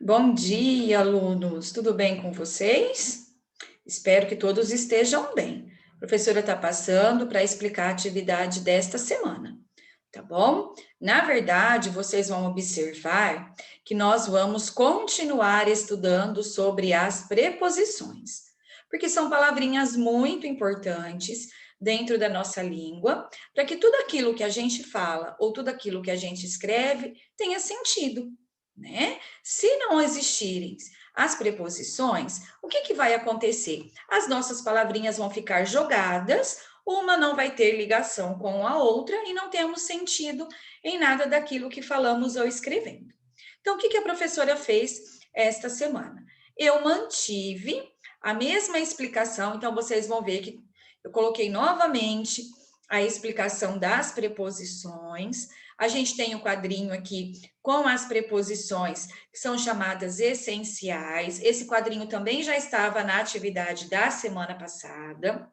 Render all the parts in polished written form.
Bom dia, alunos. Tudo bem com vocês? Espero que todos estejam bem. A professora está passando para explicar a atividade desta semana, tá bom? Na verdade, vocês vão observar que nós vamos continuar estudando sobre as preposições, porque são palavrinhas muito importantes dentro da nossa língua, para que tudo aquilo que a gente fala ou tudo aquilo que a gente escreve tenha sentido, né? Se não existirem as preposições, o que vai acontecer? As nossas palavrinhas vão ficar jogadas, uma não vai ter ligação com a outra e não temos sentido em nada daquilo que falamos ou escrevendo. Então, o que a professora fez esta semana? Eu mantive a mesma explicação, então vocês vão ver que eu coloquei novamente a explicação das preposições. A gente tem o quadrinho aqui com as preposições, que são chamadas essenciais. Esse quadrinho também já estava na atividade da semana passada.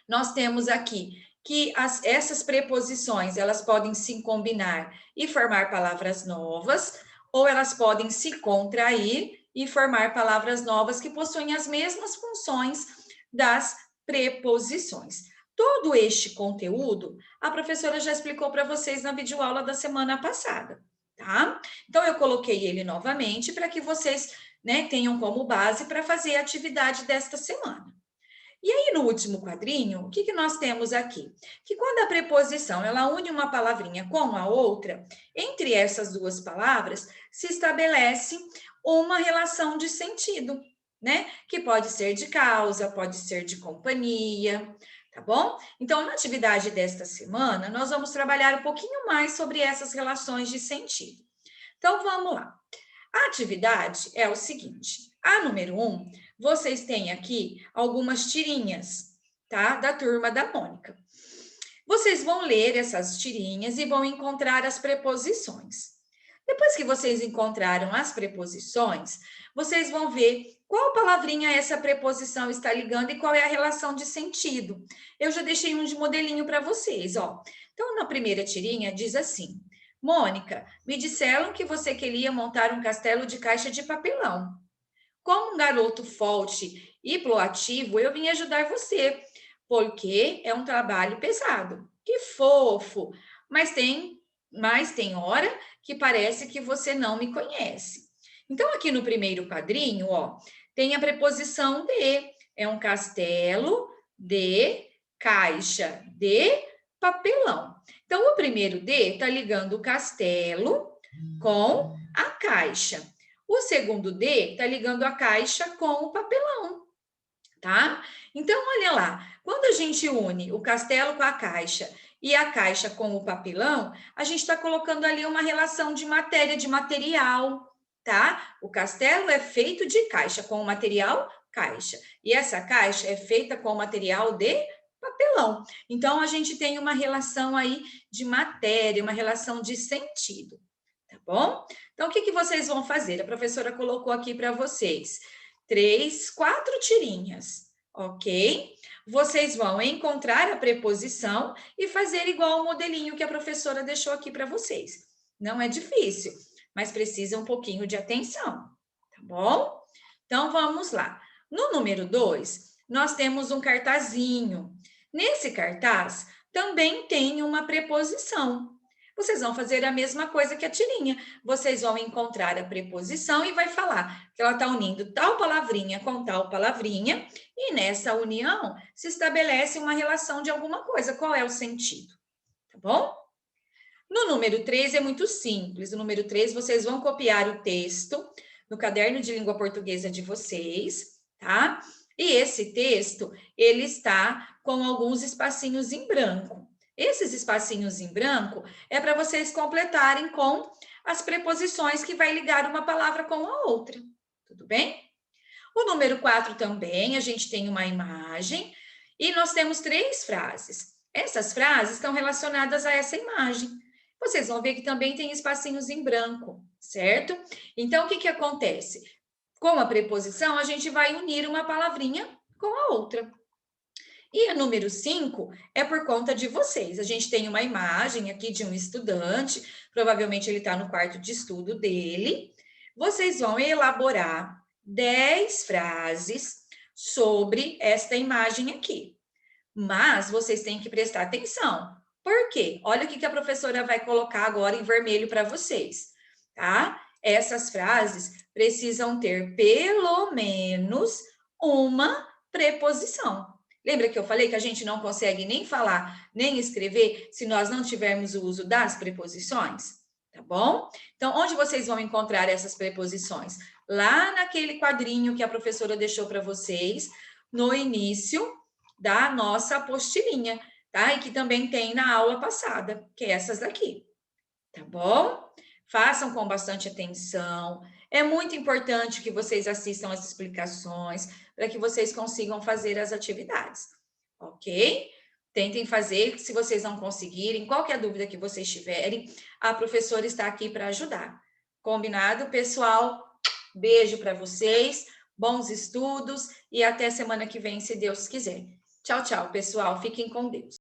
Nós temos aqui que essas preposições, elas podem se combinar e formar palavras novas, ou elas podem se contrair e formar palavras novas que possuem as mesmas funções das preposições. Todo este conteúdo, a professora já explicou para vocês na videoaula da semana passada, tá? Então, eu coloquei ele novamente para que vocês, né, tenham como base para fazer a atividade desta semana. E aí, no último quadrinho, o que nós temos aqui? Que quando a preposição, ela une uma palavrinha com a outra, entre essas duas palavras, se estabelece uma relação de sentido, né? Que pode ser de causa, pode ser de companhia, tá bom? Então, na atividade desta semana, nós vamos trabalhar um pouquinho mais sobre essas relações de sentido. Então, vamos lá. A atividade é o seguinte: a número 1, vocês têm aqui algumas tirinhas, tá? Da turma da Mônica. Vocês vão ler essas tirinhas e vão encontrar as preposições. Depois que vocês encontraram as preposições, vocês vão ver qual palavrinha essa preposição está ligando e qual é a relação de sentido. Eu já deixei um de modelinho para vocês, ó. Então, na primeira tirinha, diz assim: Mônica, me disseram que você queria montar um castelo de caixa de papelão. Como um garoto forte e proativo, eu vim ajudar você, porque é um trabalho pesado. Que fofo! Mas tem hora que parece que você não me conhece. Então, aqui no primeiro quadrinho, ó, tem a preposição de. É um castelo de caixa de papelão. Então, o primeiro de está ligando o castelo com a caixa. O segundo D está ligando a caixa com o papelão, tá? Então, olha lá, quando a gente une o castelo com a caixa e a caixa com o papelão, a gente está colocando ali uma relação de matéria, de material, tá? O castelo é feito de caixa, com o material caixa. E essa caixa é feita com o material de papelão. Então, a gente tem uma relação aí de matéria, uma relação de sentido, tá bom? Então, o que vocês vão fazer? A professora colocou aqui para vocês 4 tirinhas, ok? Vocês vão encontrar a preposição e fazer igual ao modelinho que a professora deixou aqui para vocês. Não é difícil, mas precisa um pouquinho de atenção, tá bom? Então, vamos lá. No número 2, nós temos um cartazinho. Nesse cartaz, também tem uma preposição. Vocês vão fazer a mesma coisa que a tirinha. Vocês vão encontrar a preposição e vai falar que ela está unindo tal palavrinha com tal palavrinha, e nessa união se estabelece uma relação de alguma coisa. Qual é o sentido? Tá bom? No número 3 é muito simples. No número 3, vocês vão copiar o texto no caderno de língua portuguesa de vocês, tá? E esse texto, ele está com alguns espacinhos em branco. Esses espacinhos em branco é para vocês completarem com as preposições que vai ligar uma palavra com a outra. Tudo bem? O número 4 também, a gente tem uma imagem e nós temos 3 frases. Essas frases estão relacionadas a essa imagem. Vocês vão ver que também tem espacinhos em branco, certo? Então, o que acontece? Com a preposição, a gente vai unir uma palavrinha com a outra. E a número 5 é por conta de vocês. A gente tem uma imagem aqui de um estudante, provavelmente ele está no quarto de estudo dele, Vocês vão elaborar 10 frases sobre esta imagem aqui. Mas vocês têm que prestar atenção. Por quê? Olha o que a professora vai colocar agora em vermelho para vocês, tá? Essas frases precisam ter pelo menos uma preposição. Lembra que eu falei que a gente não consegue nem falar, nem escrever se nós não tivermos o uso das preposições? Tá bom? Então, onde vocês vão encontrar essas preposições? Lá naquele quadrinho que a professora deixou para vocês no início da nossa apostilinha, tá? E que também tem na aula passada, que é essas daqui, tá bom? Façam com bastante atenção. É muito importante que vocês assistam as explicações para que vocês consigam fazer as atividades, ok? Tentem fazer, se vocês não conseguirem, qualquer dúvida que vocês tiverem, a professora está aqui para ajudar. Combinado, pessoal? Beijo para vocês, bons estudos e até semana que vem, se Deus quiser. Tchau, tchau, pessoal. Fiquem com Deus.